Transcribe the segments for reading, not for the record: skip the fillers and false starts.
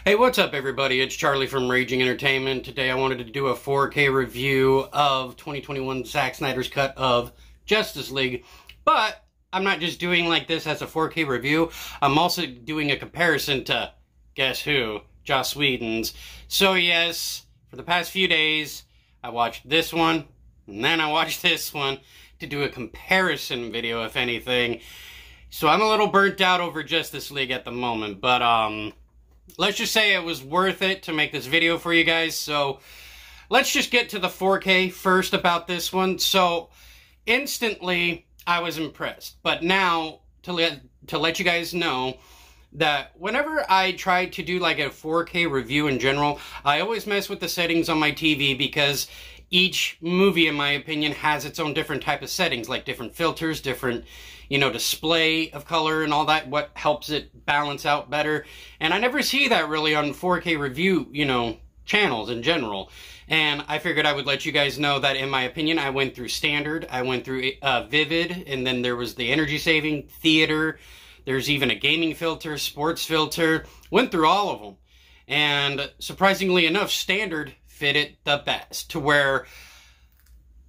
Hey, what's up everybody? It's Charlie from Raging Entertainment. Today I wanted to do a 4K review of 2021 Zack Snyder's cut of Justice League. But I'm not just doing like this as a 4K review. I'm also doing a comparison to, guess who? Joss Whedon's. So yes, for the past few days, I watched this one, and then I watched this one to do a comparison video, if anything. So I'm a little burnt out over Justice League at the moment, but let's just say it was worth it to make this video for you guys. So let's just get to the 4K first about this one. So instantly I was impressed, but now to let you guys know that whenever I try to do like a 4K review in general, I always mess with the settings on my TV because each movie, in my opinion, has its own different type of settings, like different filters, different, display of color and all that, what helps it balance out better. And I never see that really on 4K review, channels in general. And I figured I would let you guys know that, in my opinion, I went through standard, I went through vivid, and then there was the energy saving, theater, there's even a gaming filter, sports filter, went through all of them. And surprisingly enough, standard fit it the best, to where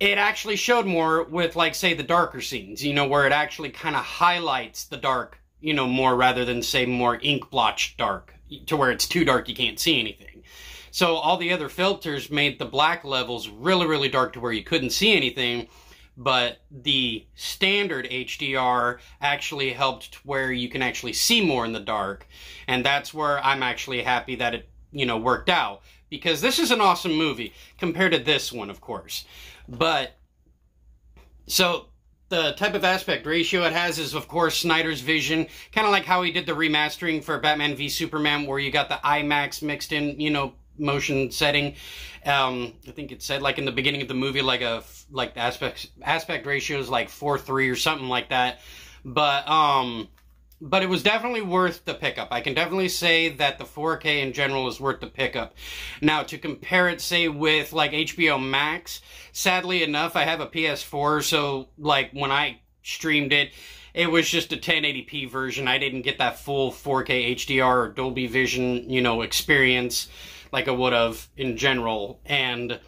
it actually showed more with, like, say, the darker scenes, where it actually kind of highlights the dark, more rather than, say, more ink blotch dark, to where it's too dark you can't see anything. So all the other filters made the black levels really, really dark to where you couldn't see anything, but the standard HDR actually helped to where you can actually see more in the dark, and that's where I'm actually happy that it, worked out. Because this is an awesome movie, compared to this one, of course. But, so, the type of aspect ratio it has is, of course, Snyder's vision. Kind of like how he did the remastering for Batman v Superman, where you got the IMAX mixed in, motion setting. I think it said, like, in the beginning of the movie, like the aspect ratio is like 4:3 or something like that. But it was definitely worth the pickup. I can definitely say that the 4K in general is worth the pickup. Now, to compare it, say, with, like, HBO Max, sadly enough, I have a PS4, so, like, when I streamed it, it was just a 1080p version. I didn't get that full 4K HDR or Dolby Vision, experience like I would have in general. And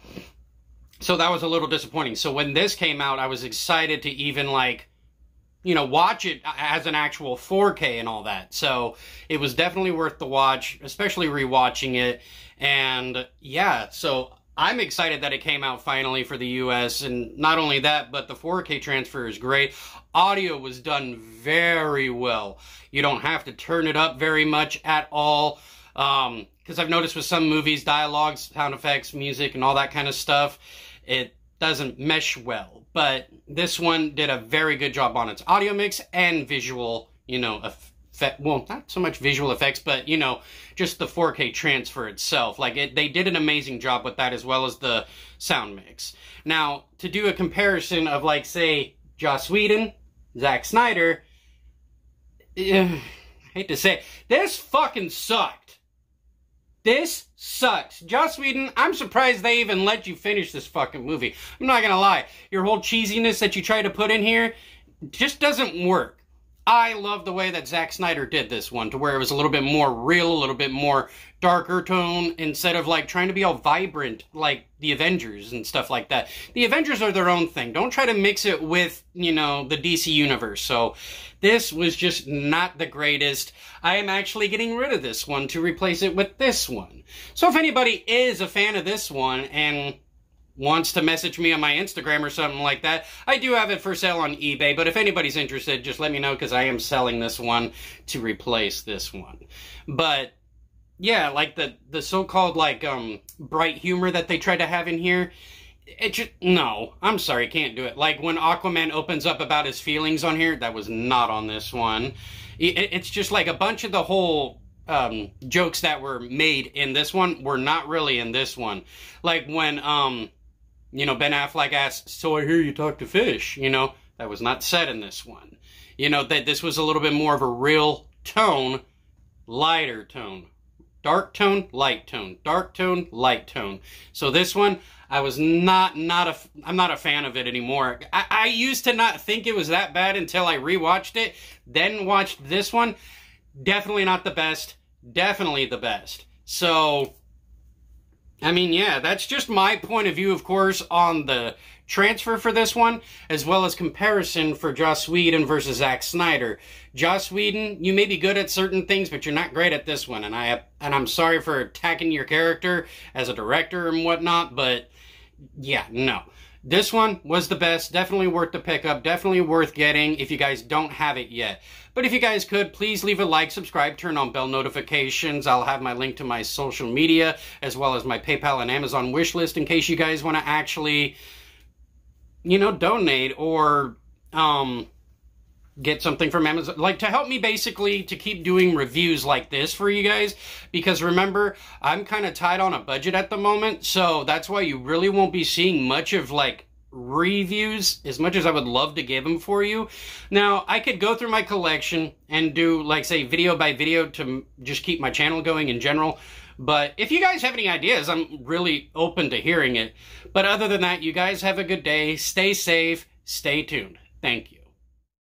so that was a little disappointing. So when this came out, I was excited to even, like, watch it as an actual 4K and all that. So it was definitely worth the watch, especially rewatching it. And yeah, so I'm excited that it came out finally for the US. And not only that, but the 4K transfer is great. Audio was done very well. You don't have to turn it up very much at all. Because I've noticed with some movies, dialogues, sound effects, music, and all that kind of stuff, it doesn't mesh well. But this one did a very good job on its audio mix and visual, effect. Well, not so much visual effects, but, just the 4K transfer itself. Like, they did an amazing job with that, as well as the sound mix. Now, to do a comparison of, like, say, Joss Whedon, Zack Snyder, I hate to say it, this fucking sucked. This sucks. Joss Whedon, I'm surprised they even let you finish this fucking movie. I'm not gonna lie. Your whole cheesiness that you try to put in here just doesn't work. I love the way that Zack Snyder did this one, to where it was a little bit more real, a little bit more darker tone, instead of, like, trying to be all vibrant like the Avengers and stuff like that. The Avengers are their own thing. Don't try to mix it with, the DC universe. So this was just not the greatest. I am actually getting rid of this one to replace it with this one. So if anybody is a fan of this one and wants to message me on my Instagram or something like that, I do have it for sale on eBay, but if anybody's interested, just let me know, because I am selling this one to replace this one. But yeah, like the so-called, like, bright humor that they try to have in here, it just, no, I'm sorry, can't do it. Like, when Aquaman opens up about his feelings on here, that was not on this one. It's just like a bunch of the whole jokes that were made in this one were not really in this one. Like when, Ben Affleck asked, "So I hear you talk to fish," that was not said in this one. That this was a little bit more of a real tone, lighter tone. Dark tone, light tone. Dark tone, light tone. So this one, I was I'm not a fan of it anymore. I used to not think it was that bad until I rewatched it, then watched this one. Definitely not the best. Definitely the best. So, I mean, yeah, that's just my point of view, of course, on the transfer for this one, as well as comparison for Joss Whedon versus Zack Snyder. Joss Whedon, you may be good at certain things, but you're not great at this one, and I'm sorry for attacking your character as a director and whatnot, but yeah, no. This one was the best, definitely worth the pickup, definitely worth getting if you guys don't have it yet. But if you guys could, please leave a like, subscribe, turn on bell notifications. I'll have my link to my social media, as well as my PayPal and Amazon wish list in case you guys want to actually, you know, donate or get something from Amazon, like to help me basically to keep doing reviews like this for you guys, because remember, I'm kind of tight on a budget at the moment, so that's why you really won't be seeing much of like reviews as much as I would love to give them for you. Now, I could go through my collection and do like say video by video to just keep my channel going in general, but if you guys have any ideas, I'm really open to hearing it. But other than that, you guys have a good day, stay safe, stay tuned. Thank you.